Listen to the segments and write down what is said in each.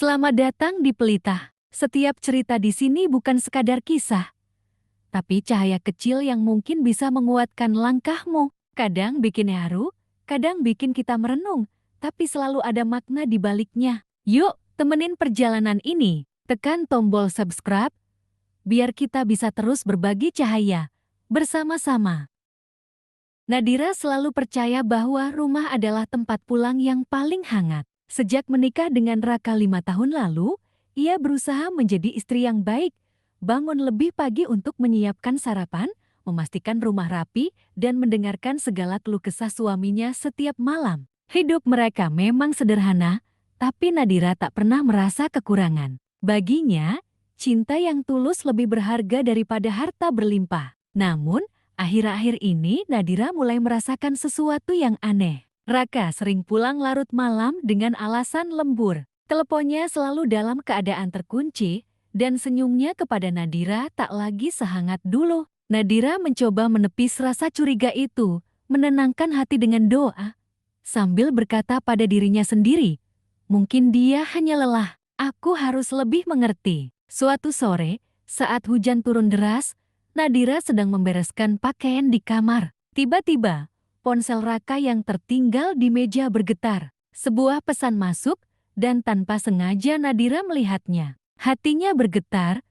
Selamat datang di Pelita. Setiap cerita di sini bukan sekadar kisah, tapi cahaya kecil yang mungkin bisa menguatkan langkahmu. Kadang bikin haru, kadang bikin kita merenung, tapi selalu ada makna di baliknya. Yuk, temenin perjalanan ini. Tekan tombol subscribe, biar kita bisa terus berbagi cahaya bersama-sama. Nadira selalu percaya bahwa rumah adalah tempat pulang yang paling hangat. Sejak menikah dengan Raka 5 tahun lalu, ia berusaha menjadi istri yang baik, bangun lebih pagi untuk menyiapkan sarapan, memastikan rumah rapi, dan mendengarkan segala keluh kesah suaminya setiap malam. Hidup mereka memang sederhana, tapi Nadira tak pernah merasa kekurangan. Baginya, cinta yang tulus lebih berharga daripada harta berlimpah. Namun, akhir-akhir ini Nadira mulai merasakan sesuatu yang aneh. Raka sering pulang larut malam dengan alasan lembur. Teleponnya selalu dalam keadaan terkunci, dan senyumnya kepada Nadira tak lagi sehangat dulu. Nadira mencoba menepis rasa curiga itu, menenangkan hati dengan doa, sambil berkata pada dirinya sendiri, mungkin dia hanya lelah, aku harus lebih mengerti. Suatu sore, saat hujan turun deras, Nadira sedang membereskan pakaian di kamar. Tiba-tiba, ponsel Raka yang tertinggal di meja bergetar. Sebuah pesan masuk, dan tanpa sengaja Nadira melihatnya. Hatinya bergetar,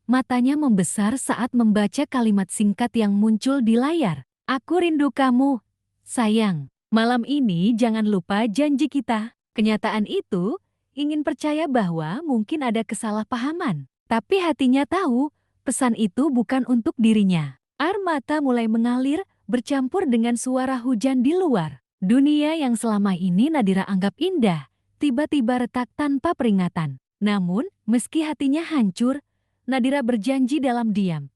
matanya membesar saat membaca kalimat singkat yang muncul di layar. Aku rindu kamu, sayang. Malam ini jangan lupa janji kita. Kenyataan itu ingin percaya bahwa mungkin ada kesalahpahaman. Tapi hatinya tahu, pesan itu bukan untuk dirinya. Air mata mulai mengalir, bercampur dengan suara hujan di luar. Dunia yang selama ini Nadira anggap indah, tiba-tiba retak tanpa peringatan. Namun, meski hatinya hancur, Nadira berjanji dalam diam.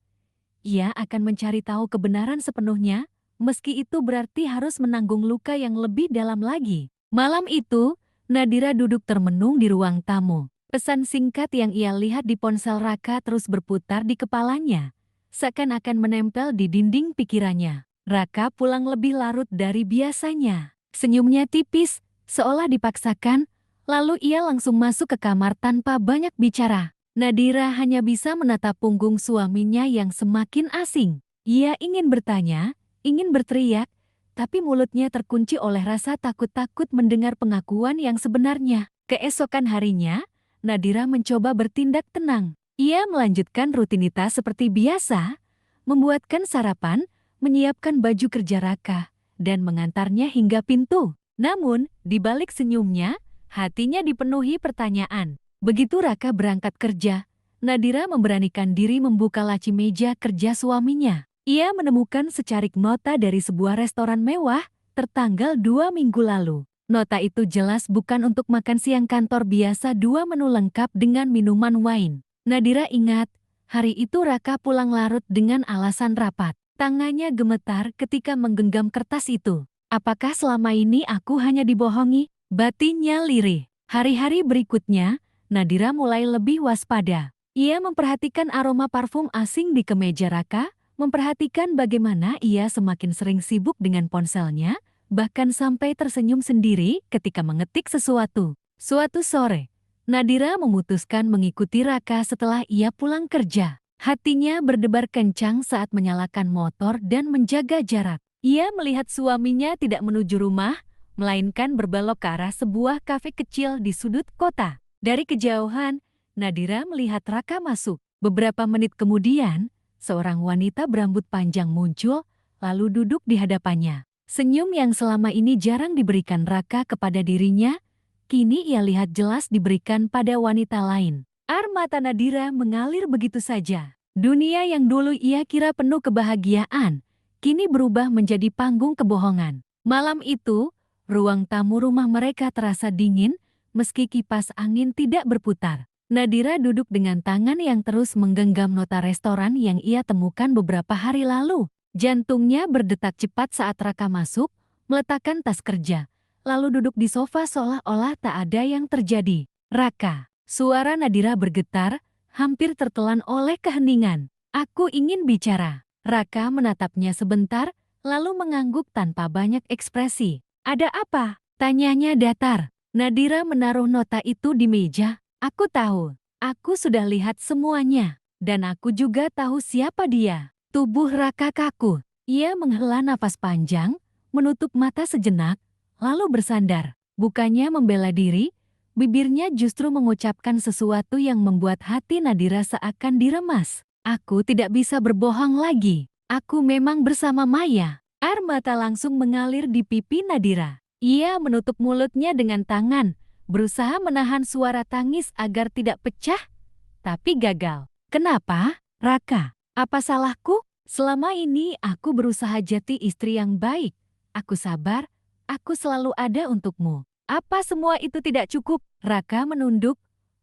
Ia akan mencari tahu kebenaran sepenuhnya, meski itu berarti harus menanggung luka yang lebih dalam lagi. Malam itu, Nadira duduk termenung di ruang tamu. Pesan singkat yang ia lihat di ponsel Raka terus berputar di kepalanya, seakan-akan menempel di dinding pikirannya. Raka pulang lebih larut dari biasanya. Senyumnya tipis, seolah dipaksakan, lalu ia langsung masuk ke kamar tanpa banyak bicara. Nadira hanya bisa menatap punggung suaminya yang semakin asing. Ia ingin bertanya, ingin berteriak, tapi mulutnya terkunci oleh rasa takut-takut mendengar pengakuan yang sebenarnya. Keesokan harinya, Nadira mencoba bertindak tenang. Ia melanjutkan rutinitas seperti biasa, membuatkan sarapan, menyiapkan baju kerja Raka, dan mengantarnya hingga pintu. Namun, di balik senyumnya, hatinya dipenuhi pertanyaan. Begitu Raka berangkat kerja, Nadira memberanikan diri membuka laci meja kerja suaminya. Ia menemukan secarik nota dari sebuah restoran mewah, tertanggal 2 minggu lalu. Nota itu jelas bukan untuk makan siang kantor biasa, 2 menu lengkap dengan minuman wine. Nadira ingat, hari itu Raka pulang larut dengan alasan rapat. Tangannya gemetar ketika menggenggam kertas itu. Apakah selama ini aku hanya dibohongi? Batinnya lirih. Hari-hari berikutnya, Nadira mulai lebih waspada. Ia memperhatikan aroma parfum asing di kemeja Raka, memperhatikan bagaimana ia semakin sering sibuk dengan ponselnya, bahkan sampai tersenyum sendiri ketika mengetik sesuatu. Suatu sore, Nadira memutuskan mengikuti Raka setelah ia pulang kerja. Hatinya berdebar kencang saat menyalakan motor dan menjaga jarak. Ia melihat suaminya tidak menuju rumah, melainkan berbelok ke arah sebuah kafe kecil di sudut kota. Dari kejauhan, Nadira melihat Raka masuk. Beberapa menit kemudian, seorang wanita berambut panjang muncul, lalu duduk di hadapannya. Senyum yang selama ini jarang diberikan Raka kepada dirinya, kini ia lihat jelas diberikan pada wanita lain. Air mata Nadira mengalir begitu saja. Dunia yang dulu ia kira penuh kebahagiaan, kini berubah menjadi panggung kebohongan. Malam itu, ruang tamu rumah mereka terasa dingin, meski kipas angin tidak berputar. Nadira duduk dengan tangan yang terus menggenggam nota restoran yang ia temukan beberapa hari lalu. Jantungnya berdetak cepat saat Raka masuk, meletakkan tas kerja, lalu duduk di sofa seolah-olah tak ada yang terjadi. Raka, suara Nadira bergetar, hampir tertelan oleh keheningan. Aku ingin bicara. Raka menatapnya sebentar, lalu mengangguk tanpa banyak ekspresi. Ada apa? Tanyanya datar. Nadira menaruh nota itu di meja, Aku tahu. Aku sudah lihat semuanya. Dan aku juga tahu siapa dia. Tubuh Raka kaku. Ia menghela napas panjang, menutup mata sejenak, lalu bersandar. Bukannya membela diri, bibirnya justru mengucapkan sesuatu yang membuat hati Nadira seakan diremas. Aku tidak bisa berbohong lagi. Aku memang bersama Maya. Air mata langsung mengalir di pipi Nadira. Ia menutup mulutnya dengan tangan, berusaha menahan suara tangis agar tidak pecah, tapi gagal. Kenapa, Raka? Apa salahku? Selama ini aku berusaha jadi istri yang baik. Aku sabar, aku selalu ada untukmu. Apa semua itu tidak cukup? Raka menunduk,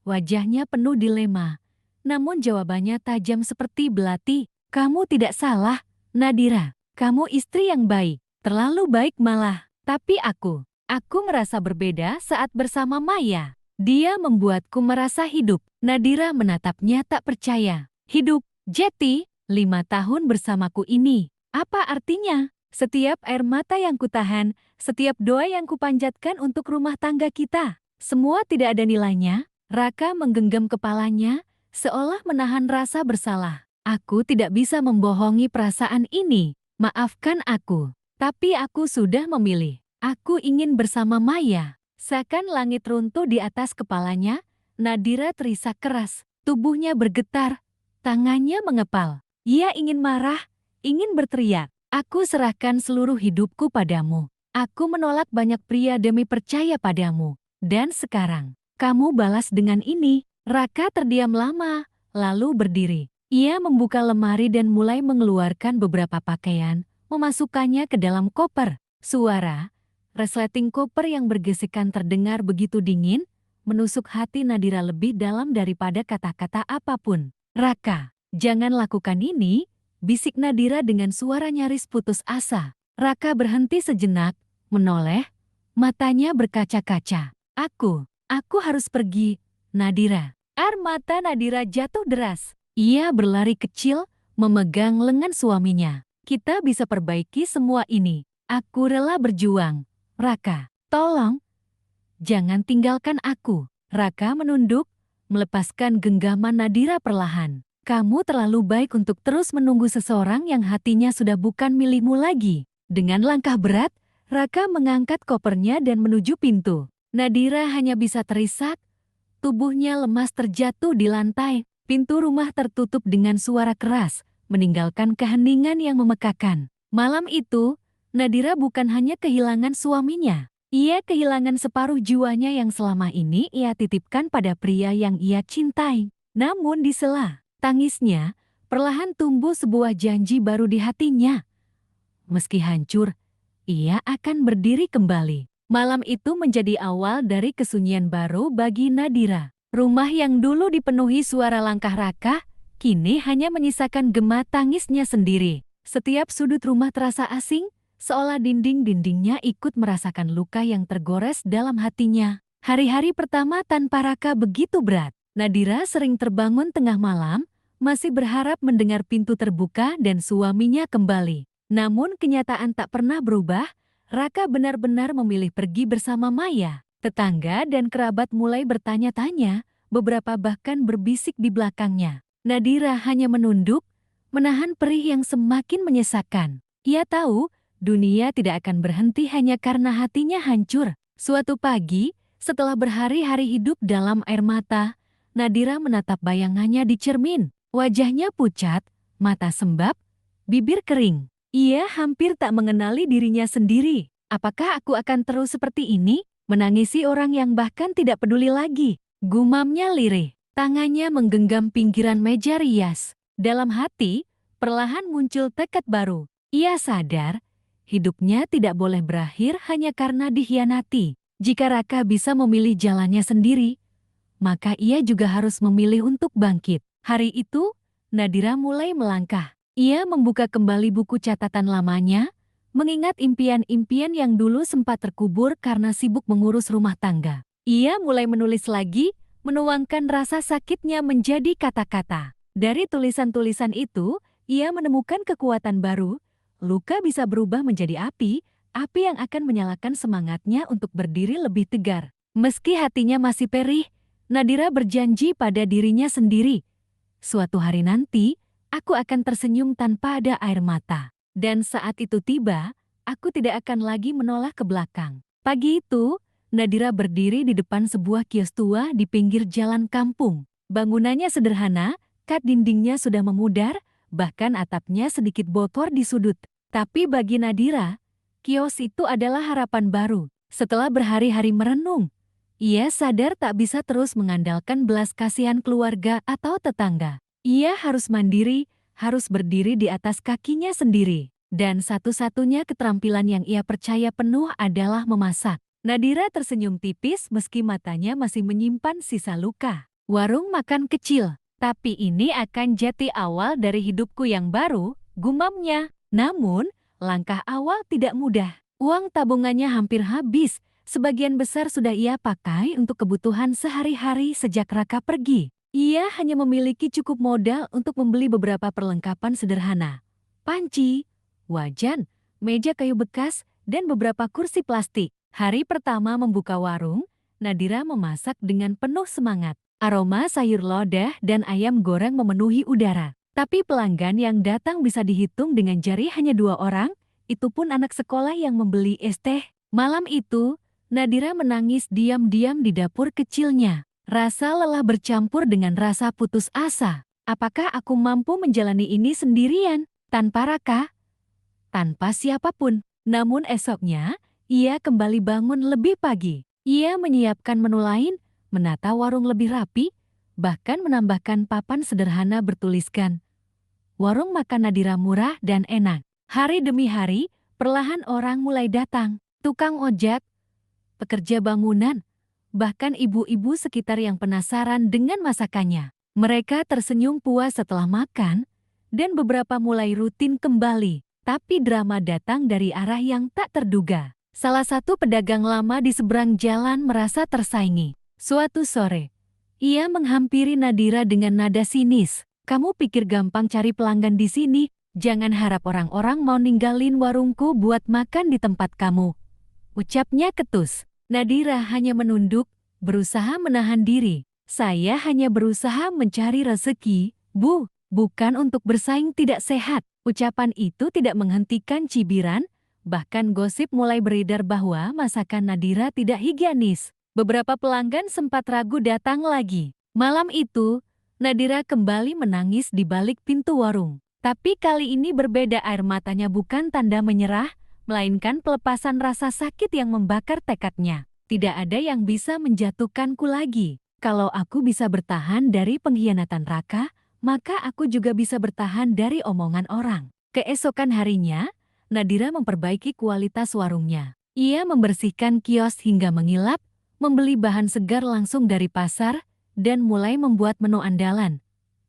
wajahnya penuh dilema. Namun jawabannya tajam seperti belati. Kamu tidak salah, Nadira. Kamu istri yang baik, terlalu baik malah. Tapi aku merasa berbeda saat bersama Maya. Dia membuatku merasa hidup. Nadira menatapnya tak percaya. Hidup, Jeti, 5 tahun bersamaku ini. Apa artinya? Setiap air mata yang kutahan, setiap doa yang kupanjatkan untuk rumah tangga kita, semua tidak ada nilainya. Raka menggenggam kepalanya, seolah menahan rasa bersalah. Aku tidak bisa membohongi perasaan ini. Maafkan aku. Tapi aku sudah memilih. Aku ingin bersama Maya. Seakan langit runtuh di atas kepalanya, Nadira terisak keras. Tubuhnya bergetar, tangannya mengepal. Ia ingin marah, ingin berteriak. Aku serahkan seluruh hidupku padamu. Aku menolak banyak pria demi percaya padamu. Dan sekarang, kamu balas dengan ini. Raka terdiam lama, lalu berdiri. Ia membuka lemari dan mulai mengeluarkan beberapa pakaian, memasukkannya ke dalam koper. Suara resleting koper yang bergesekan terdengar begitu dingin, menusuk hati Nadira lebih dalam daripada kata-kata apapun. Raka, jangan lakukan ini, bisik Nadira dengan suara nyaris putus asa. Raka berhenti sejenak, menoleh, matanya berkaca-kaca. Aku harus pergi, Nadira. Air mata Nadira jatuh deras. Ia berlari kecil, memegang lengan suaminya. Kita bisa perbaiki semua ini. Aku rela berjuang. Raka, tolong, jangan tinggalkan aku. Raka menunduk, melepaskan genggaman Nadira perlahan. Kamu terlalu baik untuk terus menunggu seseorang yang hatinya sudah bukan milikmu lagi. Dengan langkah berat, Raka mengangkat kopernya dan menuju pintu. Nadira hanya bisa terisak, tubuhnya lemas terjatuh di lantai. Pintu rumah tertutup dengan suara keras, meninggalkan keheningan yang memekakan. Malam itu, Nadira bukan hanya kehilangan suaminya. Ia kehilangan separuh jiwanya yang selama ini ia titipkan pada pria yang ia cintai. Namun di sela tangisnya, perlahan tumbuh sebuah janji baru di hatinya. Meski hancur, ia akan berdiri kembali. Malam itu menjadi awal dari kesunyian baru bagi Nadira. Rumah yang dulu dipenuhi suara langkah Raka, kini hanya menyisakan gema tangisnya sendiri. Setiap sudut rumah terasa asing, seolah dinding-dindingnya ikut merasakan luka yang tergores dalam hatinya. Hari-hari pertama tanpa Raka begitu berat. Nadira sering terbangun tengah malam, masih berharap mendengar pintu terbuka dan suaminya kembali. Namun kenyataan tak pernah berubah, Raka benar-benar memilih pergi bersama Maya. Tetangga dan kerabat mulai bertanya-tanya, beberapa bahkan berbisik di belakangnya. Nadira hanya menunduk, menahan perih yang semakin menyesakkan. Ia tahu, dunia tidak akan berhenti hanya karena hatinya hancur. Suatu pagi, setelah berhari-hari hidup dalam air mata, Nadira menatap bayangannya di cermin. Wajahnya pucat, mata sembab, bibir kering. Ia hampir tak mengenali dirinya sendiri. Apakah aku akan terus seperti ini? Menangisi orang yang bahkan tidak peduli lagi. Gumamnya lirih. Tangannya menggenggam pinggiran meja rias. Dalam hati, perlahan muncul tekad baru. Ia sadar, hidupnya tidak boleh berakhir hanya karena dikhianati. Jika Raka bisa memilih jalannya sendiri, maka ia juga harus memilih untuk bangkit. Hari itu, Nadira mulai melangkah. Ia membuka kembali buku catatan lamanya, mengingat impian-impian yang dulu sempat terkubur karena sibuk mengurus rumah tangga. Ia mulai menulis lagi, menuangkan rasa sakitnya menjadi kata-kata. Dari tulisan-tulisan itu, ia menemukan kekuatan baru. Luka bisa berubah menjadi api yang akan menyalakan semangatnya untuk berdiri lebih tegar. Meski hatinya masih perih, Nadira berjanji pada dirinya sendiri. Suatu hari nanti, aku akan tersenyum tanpa ada air mata. Dan saat itu tiba, aku tidak akan lagi menoleh ke belakang. Pagi itu, Nadira berdiri di depan sebuah kios tua di pinggir jalan kampung. Bangunannya sederhana, kat dindingnya sudah memudar, bahkan atapnya sedikit bocor di sudut. Tapi bagi Nadira, kios itu adalah harapan baru. Setelah berhari-hari merenung, ia sadar tak bisa terus mengandalkan belas kasihan keluarga atau tetangga. Ia harus mandiri, harus berdiri di atas kakinya sendiri. Dan satu-satunya keterampilan yang ia percaya penuh adalah memasak. Nadira tersenyum tipis meski matanya masih menyimpan sisa luka. Warung makan kecil, tapi ini akan jadi awal dari hidupku yang baru, gumamnya. Namun, langkah awal tidak mudah. Uang tabungannya hampir habis. Sebagian besar sudah ia pakai untuk kebutuhan sehari-hari sejak Raka pergi. Ia hanya memiliki cukup modal untuk membeli beberapa perlengkapan sederhana. Panci, wajan, meja kayu bekas, dan beberapa kursi plastik. Hari pertama membuka warung, Nadira memasak dengan penuh semangat. Aroma sayur lodeh dan ayam goreng memenuhi udara. Tapi pelanggan yang datang bisa dihitung dengan jari hanya 2 orang, itu pun anak sekolah yang membeli es teh. Malam itu, Nadira menangis diam-diam di dapur kecilnya. Rasa lelah bercampur dengan rasa putus asa. Apakah aku mampu menjalani ini sendirian, tanpa Raka? Tanpa siapapun. Namun esoknya, ia kembali bangun lebih pagi. Ia menyiapkan menu lain, menata warung lebih rapi, bahkan menambahkan papan sederhana bertuliskan, "Warung makan Nadira murah dan enak." Hari demi hari, perlahan orang mulai datang. Tukang ojek, pekerja bangunan, bahkan ibu-ibu sekitar yang penasaran dengan masakannya. Mereka tersenyum puas setelah makan, dan beberapa mulai rutin kembali. Tapi drama datang dari arah yang tak terduga. Salah satu pedagang lama di seberang jalan merasa tersaingi. Suatu sore, ia menghampiri Nadira dengan nada sinis. "Kamu pikir gampang cari pelanggan di sini? Jangan harap orang-orang mau ninggalin warungku buat makan di tempat kamu," ucapnya ketus. Nadira hanya menunduk, berusaha menahan diri. "Saya hanya berusaha mencari rezeki, Bu, bukan untuk bersaing tidak sehat." Ucapan itu tidak menghentikan cibiran, bahkan gosip mulai beredar bahwa masakan Nadira tidak higienis. Beberapa pelanggan sempat ragu datang lagi. Malam itu, Nadira kembali menangis di balik pintu warung. Tapi kali ini berbeda, air matanya bukan tanda menyerah, melainkan pelepasan rasa sakit yang membakar tekadnya. Tidak ada yang bisa menjatuhkanku lagi. Kalau aku bisa bertahan dari pengkhianatan Raka, maka aku juga bisa bertahan dari omongan orang. Keesokan harinya, Nadira memperbaiki kualitas warungnya. Ia membersihkan kios hingga mengilap, membeli bahan segar langsung dari pasar, dan mulai membuat menu andalan.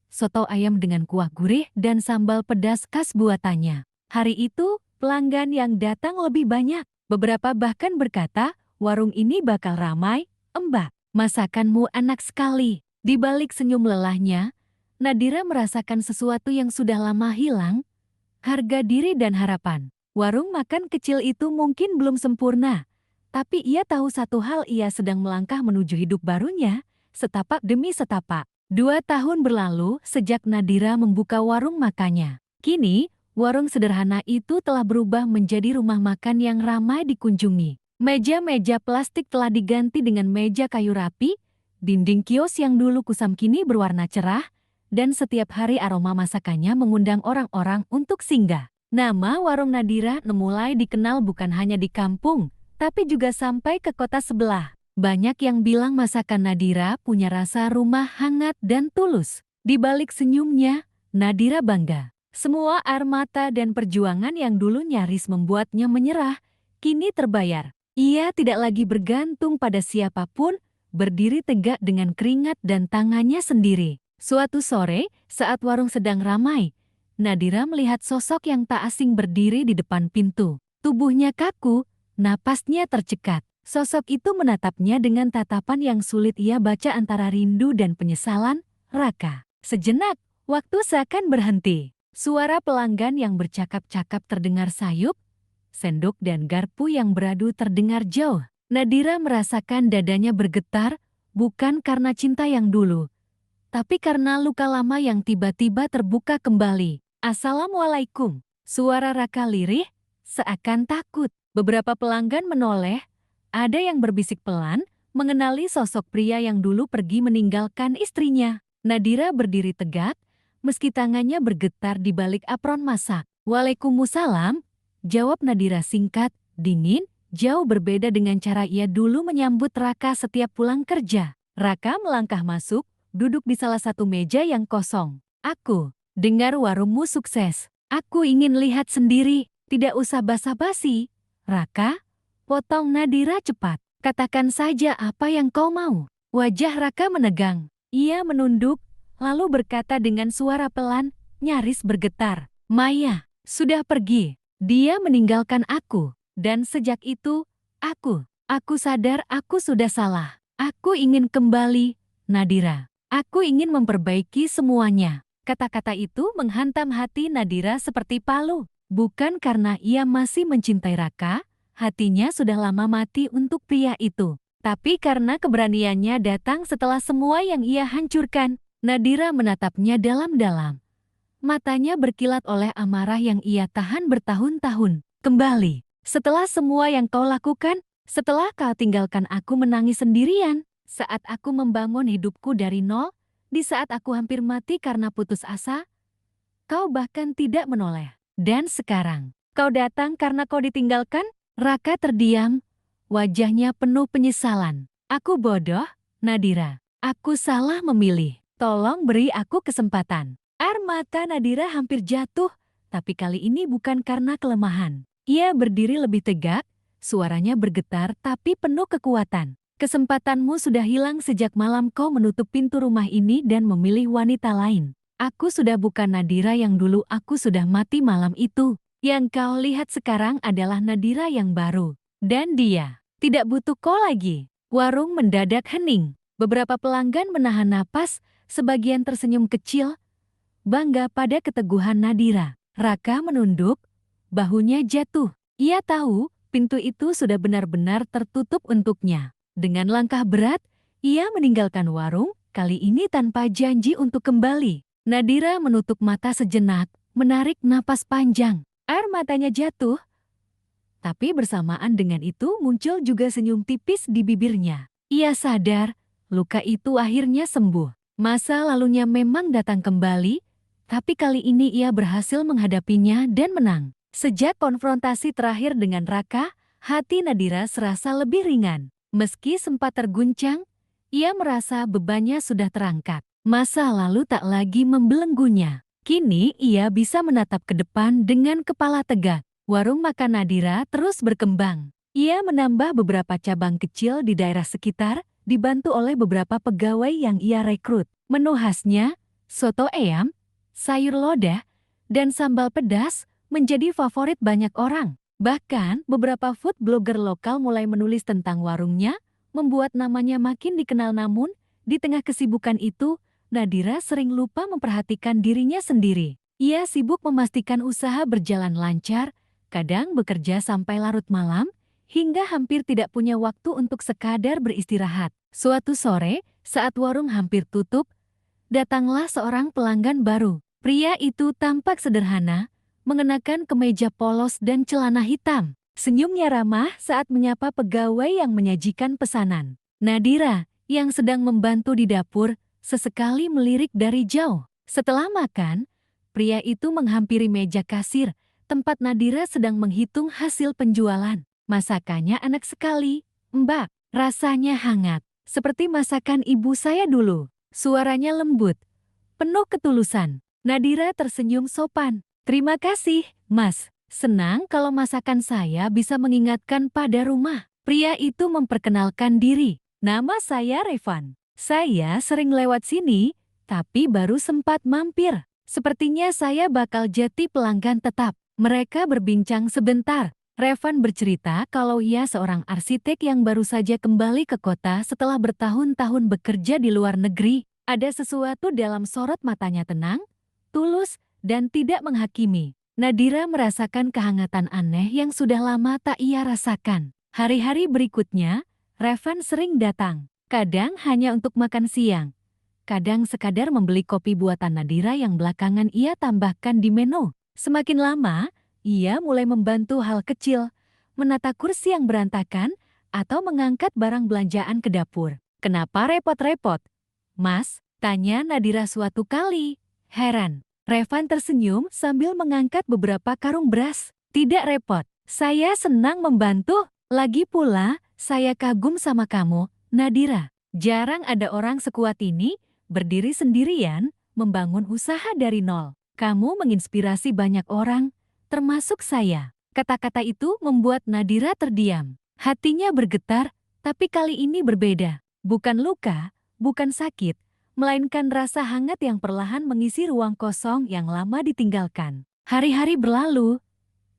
Soto ayam dengan kuah gurih dan sambal pedas khas buatannya. Hari itu, pelanggan yang datang lebih banyak. Beberapa bahkan berkata, "Warung ini bakal ramai, Mbak. Masakanmu enak sekali." Di balik senyum lelahnya, Nadira merasakan sesuatu yang sudah lama hilang, harga diri dan harapan. Warung makan kecil itu mungkin belum sempurna, tapi ia tahu satu hal, ia sedang melangkah menuju hidup barunya, setapak demi setapak. 2 tahun berlalu sejak Nadira membuka warung makannya. Kini, warung sederhana itu telah berubah menjadi rumah makan yang ramai dikunjungi. Meja-meja plastik telah diganti dengan meja kayu rapi, dinding kios yang dulu kusam kini berwarna cerah, dan setiap hari aroma masakannya mengundang orang-orang untuk singgah. Nama warung Nadira mulai dikenal bukan hanya di kampung, tapi juga sampai ke kota sebelah. Banyak yang bilang masakan Nadira punya rasa rumah hangat dan tulus. Di balik senyumnya, Nadira bangga. Semua air mata dan perjuangan yang dulu nyaris membuatnya menyerah, kini terbayar. Ia tidak lagi bergantung pada siapapun, berdiri tegak dengan keringat dan tangannya sendiri. Suatu sore, saat warung sedang ramai, Nadira melihat sosok yang tak asing berdiri di depan pintu. Tubuhnya kaku, napasnya tercekat. Sosok itu menatapnya dengan tatapan yang sulit ia baca antara rindu dan penyesalan. "Raka." Sejenak, waktu seakan berhenti. Suara pelanggan yang bercakap-cakap terdengar sayup, sendok dan garpu yang beradu terdengar jauh. Nadira merasakan dadanya bergetar, bukan karena cinta yang dulu, tapi karena luka lama yang tiba-tiba terbuka kembali. Assalamualaikum. Suara Raka lirih, seakan takut. Beberapa pelanggan menoleh, ada yang berbisik pelan, mengenali sosok pria yang dulu pergi meninggalkan istrinya. Nadira berdiri tegak, meski tangannya bergetar di balik apron masak. Waalaikumsalam, jawab Nadira singkat, dingin, jauh berbeda dengan cara ia dulu menyambut Raka setiap pulang kerja. Raka melangkah masuk, duduk di salah satu meja yang kosong. Aku dengar warungmu sukses. Aku ingin lihat sendiri, tidak usah basa-basi. Raka, potong Nadira cepat. Katakan saja apa yang kau mau. Wajah Raka menegang. Ia menunduk, lalu berkata dengan suara pelan, nyaris bergetar. Maya, sudah pergi. Dia meninggalkan aku. Dan sejak itu, aku sadar aku sudah salah. Aku ingin kembali, Nadira. Aku ingin memperbaiki semuanya. Kata-kata itu menghantam hati Nadira seperti palu. Bukan karena ia masih mencintai Raka, hatinya sudah lama mati untuk pria itu. Tapi karena keberaniannya datang setelah semua yang ia hancurkan. Nadira menatapnya dalam-dalam. Matanya berkilat oleh amarah yang ia tahan bertahun-tahun. Kembali, setelah semua yang kau lakukan, setelah kau tinggalkan aku menangis sendirian, saat aku membangun hidupku dari nol, di saat aku hampir mati karena putus asa, kau bahkan tidak menoleh. Dan sekarang, kau datang karena kau ditinggalkan? Raka terdiam, wajahnya penuh penyesalan. Aku bodoh, Nadira. Aku salah memilih. Tolong beri aku kesempatan. Air mata Nadira hampir jatuh, tapi kali ini bukan karena kelemahan. Ia berdiri lebih tegak, suaranya bergetar tapi penuh kekuatan. Kesempatanmu sudah hilang sejak malam kau menutup pintu rumah ini dan memilih wanita lain. Aku sudah bukan Nadira yang dulu, aku sudah mati malam itu. Yang kau lihat sekarang adalah Nadira yang baru. Dan dia tidak butuh kau lagi. Warung mendadak hening. Beberapa pelanggan menahan napas, sebagian tersenyum kecil, bangga pada keteguhan Nadira. Raka menunduk, bahunya jatuh. Ia tahu pintu itu sudah benar-benar tertutup untuknya. Dengan langkah berat, ia meninggalkan warung, kali ini tanpa janji untuk kembali. Nadira menutup mata sejenak, menarik napas panjang. Air matanya jatuh, tapi bersamaan dengan itu muncul juga senyum tipis di bibirnya. Ia sadar, luka itu akhirnya sembuh. Masa lalunya memang datang kembali, tapi kali ini ia berhasil menghadapinya dan menang. Sejak konfrontasi terakhir dengan Raka, hati Nadira serasa lebih ringan. Meski sempat terguncang, ia merasa bebannya sudah terangkat. Masa lalu tak lagi membelenggunya. Kini ia bisa menatap ke depan dengan kepala tegak. Warung makan Nadira terus berkembang. Ia menambah beberapa cabang kecil di daerah sekitar, dibantu oleh beberapa pegawai yang ia rekrut. Menu khasnya, soto ayam, sayur lodeh, dan sambal pedas menjadi favorit banyak orang. Bahkan, beberapa food blogger lokal mulai menulis tentang warungnya, membuat namanya makin dikenal. Namun, di tengah kesibukan itu, Nadira sering lupa memperhatikan dirinya sendiri. Ia sibuk memastikan usaha berjalan lancar, kadang bekerja sampai larut malam, hingga hampir tidak punya waktu untuk sekadar beristirahat. Suatu sore, saat warung hampir tutup, datanglah seorang pelanggan baru. Pria itu tampak sederhana, mengenakan kemeja polos dan celana hitam. Senyumnya ramah saat menyapa pegawai yang menyajikan pesanan. Nadira, yang sedang membantu di dapur, sesekali melirik dari jauh. Setelah makan, pria itu menghampiri meja kasir, tempat Nadira sedang menghitung hasil penjualan. Masakannya enak sekali, Mbak. Rasanya hangat, seperti masakan ibu saya dulu. Suaranya lembut, penuh ketulusan. Nadira tersenyum sopan. Terima kasih, Mas. Senang kalau masakan saya bisa mengingatkan pada rumah. Pria itu memperkenalkan diri. Nama saya Revan. Saya sering lewat sini, tapi baru sempat mampir. Sepertinya saya bakal jadi pelanggan tetap. Mereka berbincang sebentar. Revan bercerita kalau ia seorang arsitek yang baru saja kembali ke kota setelah bertahun-tahun bekerja di luar negeri. Ada sesuatu dalam sorot matanya tenang, tulus, dan tidak menghakimi. Nadira merasakan kehangatan aneh yang sudah lama tak ia rasakan. Hari-hari berikutnya, Revan sering datang. Kadang hanya untuk makan siang. Kadang sekadar membeli kopi buatan Nadira yang belakangan ia tambahkan di menu. Semakin lama, ia mulai membantu hal kecil, menata kursi yang berantakan, atau mengangkat barang belanjaan ke dapur. Kenapa repot-repot? Mas, tanya Nadira suatu kali. Heran. Revan tersenyum sambil mengangkat beberapa karung beras. Tidak repot. Saya senang membantu. Lagi pula, saya kagum sama kamu, Nadira. Jarang ada orang sekuat ini berdiri sendirian, membangun usaha dari nol. Kamu menginspirasi banyak orang, termasuk saya. Kata-kata itu membuat Nadira terdiam. Hatinya bergetar, tapi kali ini berbeda. Bukan luka, bukan sakit, melainkan rasa hangat yang perlahan mengisi ruang kosong yang lama ditinggalkan. Hari-hari berlalu,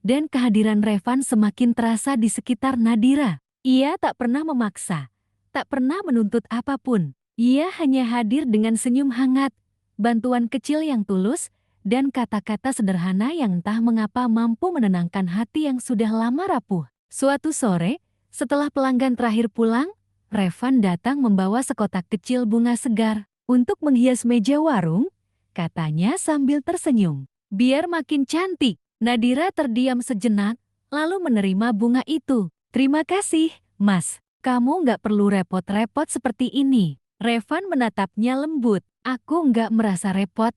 dan kehadiran Revan semakin terasa di sekitar Nadira. Ia tak pernah memaksa, tak pernah menuntut apapun. Ia hanya hadir dengan senyum hangat, bantuan kecil yang tulus, dan kata-kata sederhana yang entah mengapa mampu menenangkan hati yang sudah lama rapuh. Suatu sore, setelah pelanggan terakhir pulang, Revan datang membawa sekotak kecil bunga segar untuk menghias meja warung, katanya sambil tersenyum. Biar makin cantik. Nadira terdiam sejenak, lalu menerima bunga itu. Terima kasih, Mas. Kamu nggak perlu repot-repot seperti ini. Revan menatapnya lembut. Aku nggak merasa repot,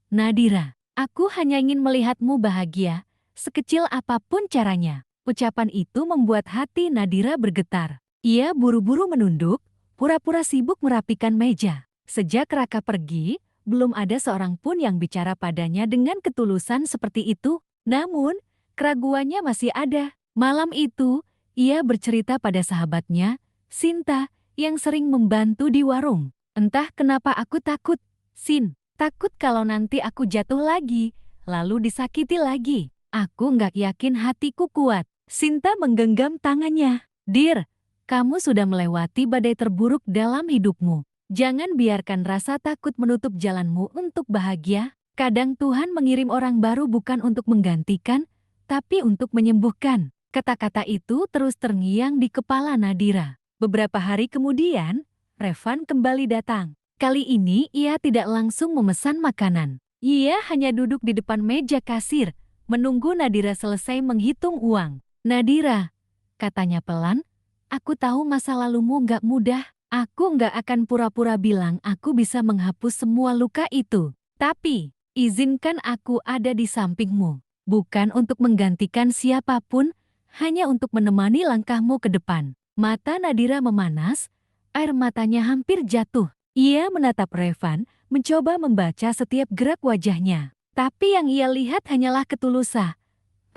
Nadira. Aku hanya ingin melihatmu bahagia, sekecil apapun caranya. Ucapan itu membuat hati Nadira bergetar. Ia buru-buru menunduk, pura-pura sibuk merapikan meja. Sejak Raka pergi, belum ada seorang pun yang bicara padanya dengan ketulusan seperti itu. Namun, keraguannya masih ada. Malam itu, ia bercerita pada sahabatnya, Sinta, yang sering membantu di warung. Entah kenapa aku takut, Sin. Takut kalau nanti aku jatuh lagi, lalu disakiti lagi. Aku nggak yakin hatiku kuat. Sinta menggenggam tangannya. Dir, kamu sudah melewati badai terburuk dalam hidupmu. Jangan biarkan rasa takut menutup jalanmu untuk bahagia. Kadang Tuhan mengirim orang baru bukan untuk menggantikan, tapi untuk menyembuhkan. Kata-kata itu terus terngiang di kepala Nadira. Beberapa hari kemudian, Revan kembali datang. Kali ini ia tidak langsung memesan makanan. Ia hanya duduk di depan meja kasir, menunggu Nadira selesai menghitung uang. Nadira, katanya pelan, aku tahu masa lalumu nggak mudah. Aku nggak akan pura-pura bilang aku bisa menghapus semua luka itu. Tapi, izinkan aku ada di sampingmu. Bukan untuk menggantikan siapapun, hanya untuk menemani langkahmu ke depan. Mata Nadira memanas, air matanya hampir jatuh. Ia menatap Revan, mencoba membaca setiap gerak wajahnya. Tapi yang ia lihat hanyalah ketulusan,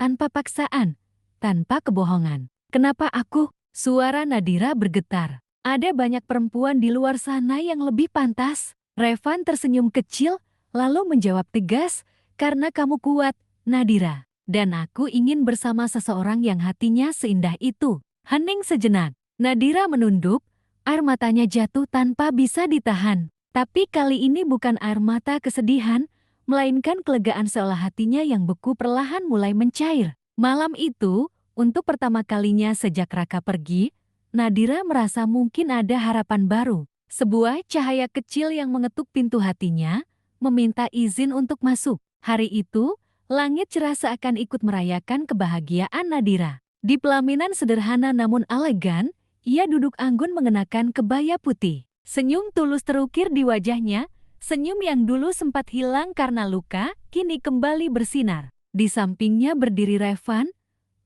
tanpa paksaan, tanpa kebohongan. Kenapa aku? Suara Nadira bergetar. Ada banyak perempuan di luar sana yang lebih pantas. Revan tersenyum kecil, lalu menjawab tegas, karena kamu kuat, Nadira. Dan aku ingin bersama seseorang yang hatinya seindah itu. Hening sejenak. Nadira menunduk, air matanya jatuh tanpa bisa ditahan. Tapi kali ini bukan air mata kesedihan, melainkan kelegaan seolah hatinya yang beku perlahan mulai mencair. Malam itu, untuk pertama kalinya sejak Raka pergi, Nadira merasa mungkin ada harapan baru. Sebuah cahaya kecil yang mengetuk pintu hatinya, meminta izin untuk masuk. Hari itu, langit cerah seakan ikut merayakan kebahagiaan Nadira. Di pelaminan sederhana namun elegan, ia duduk anggun mengenakan kebaya putih. Senyum tulus terukir di wajahnya, senyum yang dulu sempat hilang karena luka, kini kembali bersinar. Di sampingnya berdiri Revan,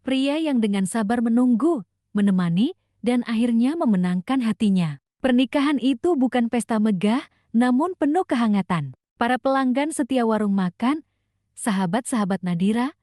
pria yang dengan sabar menunggu, menemani, dan akhirnya memenangkan hatinya. Pernikahan itu bukan pesta megah, namun penuh kehangatan. Para pelanggan setia warung makan, sahabat-sahabat Nadira,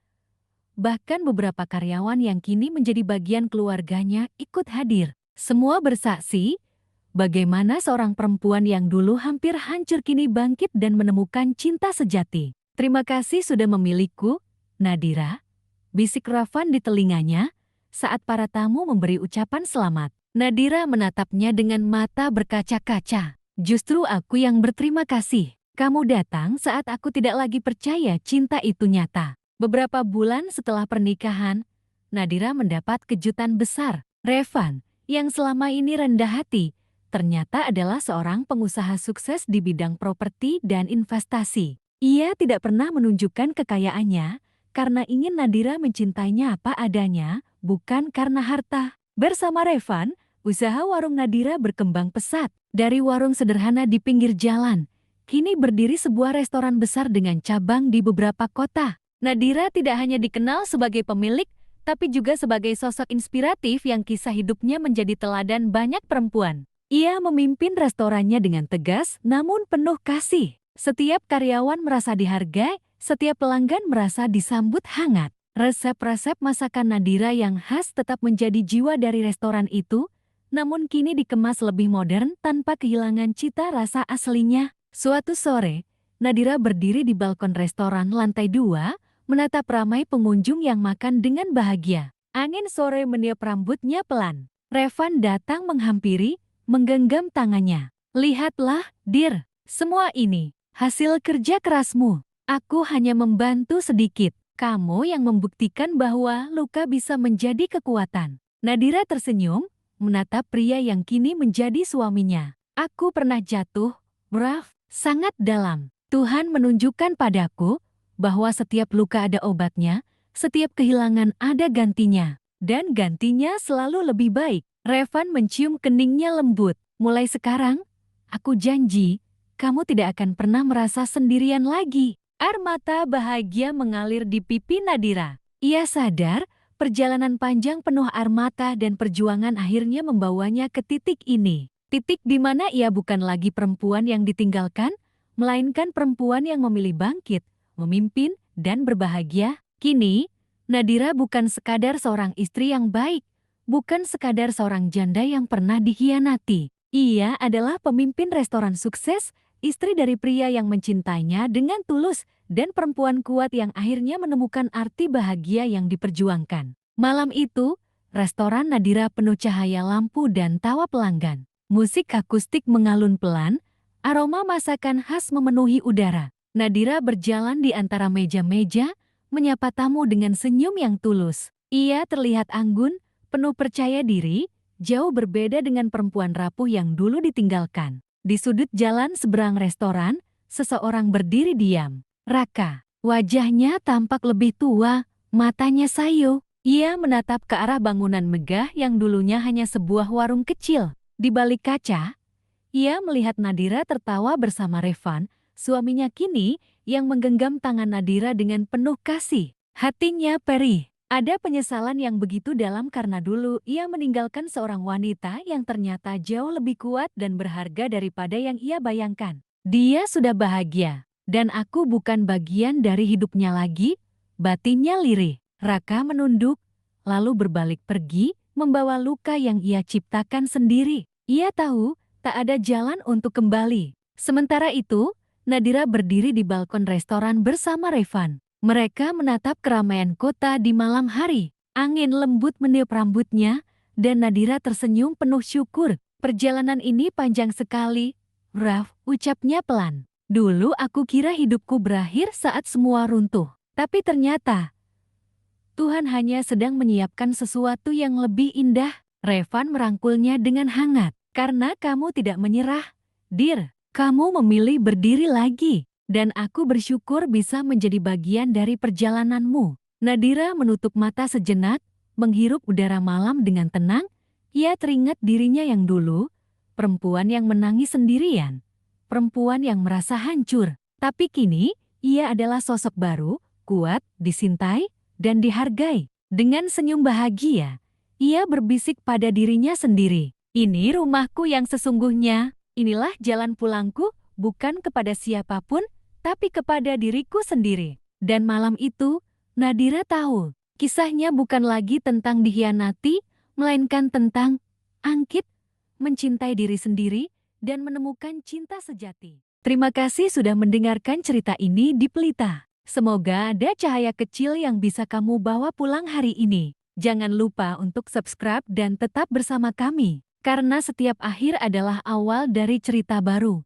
bahkan beberapa karyawan yang kini menjadi bagian keluarganya ikut hadir. Semua bersaksi, bagaimana seorang perempuan yang dulu hampir hancur kini bangkit dan menemukan cinta sejati. Terima kasih sudah memilihku, Nadira, bisik Revan di telinganya saat para tamu memberi ucapan selamat. Nadira menatapnya dengan mata berkaca-kaca. Justru aku yang berterima kasih. Kamu datang saat aku tidak lagi percaya cinta itu nyata. Beberapa bulan setelah pernikahan, Nadira mendapat kejutan besar. Revan, yang selama ini rendah hati, ternyata adalah seorang pengusaha sukses di bidang properti dan investasi. Ia tidak pernah menunjukkan kekayaannya karena ingin Nadira mencintainya apa adanya, bukan karena harta. Bersama Revan, usaha warung Nadira berkembang pesat. Dari warung sederhana di pinggir jalan, kini berdiri sebuah restoran besar dengan cabang di beberapa kota. Nadira tidak hanya dikenal sebagai pemilik, tapi juga sebagai sosok inspiratif yang kisah hidupnya menjadi teladan banyak perempuan. Ia memimpin restorannya dengan tegas namun penuh kasih. Setiap karyawan merasa dihargai, setiap pelanggan merasa disambut hangat. Resep-resep masakan Nadira yang khas tetap menjadi jiwa dari restoran itu, namun kini dikemas lebih modern tanpa kehilangan cita rasa aslinya. Suatu sore, Nadira berdiri di balkon restoran lantai 2, menatap ramai pengunjung yang makan dengan bahagia. Angin sore meniup rambutnya pelan. Revan datang menghampiri, menggenggam tangannya. Lihatlah, Dir, semua ini hasil kerja kerasmu. Aku hanya membantu sedikit. Kamu yang membuktikan bahwa luka bisa menjadi kekuatan. Nadira tersenyum, menatap pria yang kini menjadi suaminya. Aku pernah jatuh, Raf, sangat dalam. Tuhan menunjukkan padaku bahwa setiap luka ada obatnya, setiap kehilangan ada gantinya. Dan gantinya selalu lebih baik. Revan mencium keningnya lembut. Mulai sekarang, aku janji, kamu tidak akan pernah merasa sendirian lagi. Air mata bahagia mengalir di pipi Nadira. Ia sadar, perjalanan panjang penuh air mata dan perjuangan akhirnya membawanya ke titik ini. Titik di mana ia bukan lagi perempuan yang ditinggalkan, melainkan perempuan yang memilih bangkit, memimpin, dan berbahagia. Kini, Nadira bukan sekadar seorang istri yang baik, bukan sekadar seorang janda yang pernah dikhianati. Ia adalah pemimpin restoran sukses, istri dari pria yang mencintainya dengan tulus, dan perempuan kuat yang akhirnya menemukan arti bahagia yang diperjuangkan. Malam itu, restoran Nadira penuh cahaya lampu dan tawa pelanggan. Musik akustik mengalun pelan, aroma masakan khas memenuhi udara. Nadira berjalan di antara meja-meja, menyapa tamu dengan senyum yang tulus. Ia terlihat anggun, penuh percaya diri, jauh berbeda dengan perempuan rapuh yang dulu ditinggalkan. Di sudut jalan seberang restoran, seseorang berdiri diam. Raka, wajahnya tampak lebih tua, matanya sayu. Ia menatap ke arah bangunan megah yang dulunya hanya sebuah warung kecil. Di balik kaca, ia melihat Nadira tertawa bersama Revan, suaminya kini yang menggenggam tangan Nadira dengan penuh kasih. Hatinya perih. Ada penyesalan yang begitu dalam karena dulu ia meninggalkan seorang wanita yang ternyata jauh lebih kuat dan berharga daripada yang ia bayangkan. Dia sudah bahagia, dan aku bukan bagian dari hidupnya lagi, batinnya lirih. Raka menunduk, lalu berbalik pergi, membawa luka yang ia ciptakan sendiri. Ia tahu tak ada jalan untuk kembali. Sementara itu, Nadira berdiri di balkon restoran bersama Revan. Mereka menatap keramaian kota di malam hari. Angin lembut meniup rambutnya, dan Nadira tersenyum penuh syukur. Perjalanan ini panjang sekali, Raf, ucapnya pelan. Dulu aku kira hidupku berakhir saat semua runtuh. Tapi ternyata, Tuhan hanya sedang menyiapkan sesuatu yang lebih indah. Revan merangkulnya dengan hangat. Karena kamu tidak menyerah, Dir. Kamu memilih berdiri lagi, dan aku bersyukur bisa menjadi bagian dari perjalananmu. Nadira menutup mata sejenak, menghirup udara malam dengan tenang. Ia teringat dirinya yang dulu, perempuan yang menangis sendirian, perempuan yang merasa hancur. Tapi kini, ia adalah sosok baru, kuat, disintai, dan dihargai. Dengan senyum bahagia, ia berbisik pada dirinya sendiri. Ini rumahku yang sesungguhnya. Inilah jalan pulangku, bukan kepada siapapun, tapi kepada diriku sendiri. Dan malam itu, Nadira tahu, kisahnya bukan lagi tentang dikhianati, melainkan tentang angkit, mencintai diri sendiri, dan menemukan cinta sejati. Terima kasih sudah mendengarkan cerita ini di Pelita. Semoga ada cahaya kecil yang bisa kamu bawa pulang hari ini. Jangan lupa untuk subscribe dan tetap bersama kami. Karena setiap akhir adalah awal dari cerita baru.